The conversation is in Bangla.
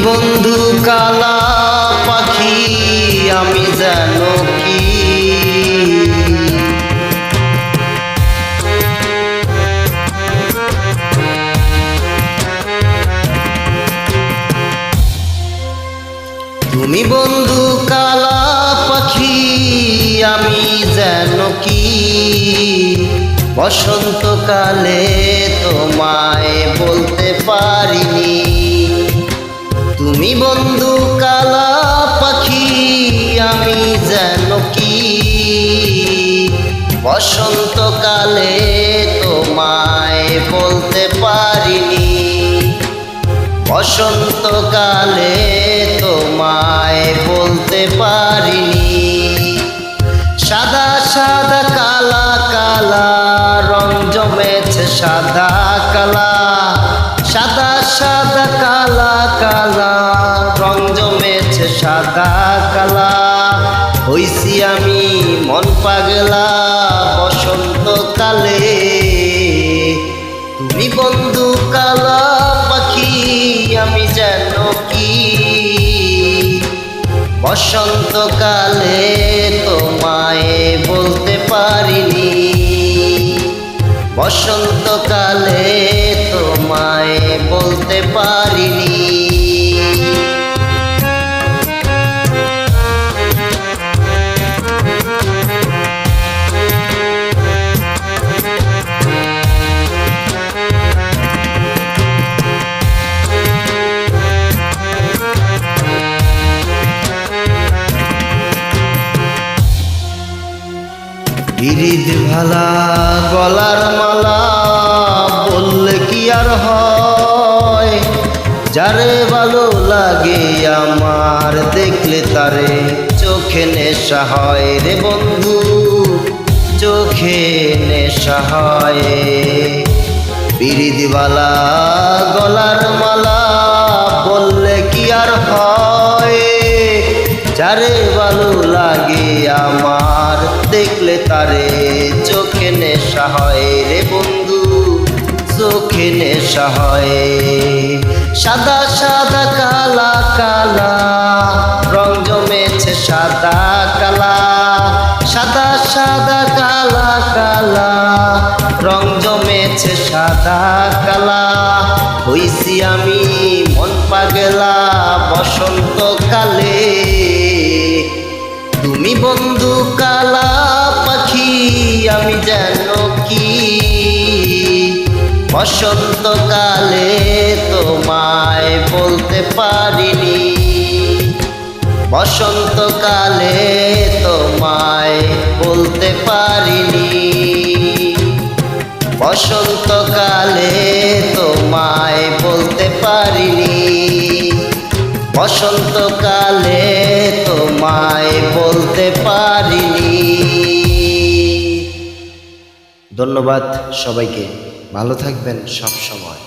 বন্ধু কালা পাখি আমি যেন কি তুমি বন্ধু কালা পাখি আমি যেন কি বসন্তকালে তোমায় বলতে পারিনি। তুমি বন্ধু কালা পাখি আমি যেন কি বসন্তকালে তোমায় বলতে পারিনি। বসন্তকালে তোমায় বলতে পারিনি। সাদা সাদা কালা কালা রং জমেছে সাদা কালা, সাদা সাদা কালা কালা রং জমেছে সাদা কালা। হইছি আমি মন পাগলা বসন্তকালে। তুমি বন্ধু কালা পাখি আমি যেন কি বসন্তকালে তোমায় বলতে পারিনি। বসন্তকালে তোমায় বলতে পারিনি। পিরিত ভালা গলার মালা বললে কি আর হয়, যারে ভালো লাগে আমার দেখলে তারে চোখে নেশা হয় রে বন্ধু, চোখে নেশা হয়। পিরিত ভালা গলার মালা বললে কি আর হয়, যারে ভালো লাগে আমার দেখলে তারে চোখে নেশা হয় রে বন্ধু, চোখে নেশা হয়। সাদা সাদা কালা কালা রং জমেছে সাদা কালা, সাদা সাদা কালা কালা রং জমেছে সাদা কালা। হইছি আমি মন পাগলা বসন্তকালে। তুমি বন্ধু কালা পাখি আমি যেন কি বসন্তকালে তোমায় বলতে পারিনি। বসন্তকালে তোমায় বলতে পারিনি। বসন্তকালে তোমায় বলতে পারিনি। বসন্তকালে তোমায় বলতে পারিনি। ধন্যবাদ সবাইকে, ভালো থাকবেন সব সময়।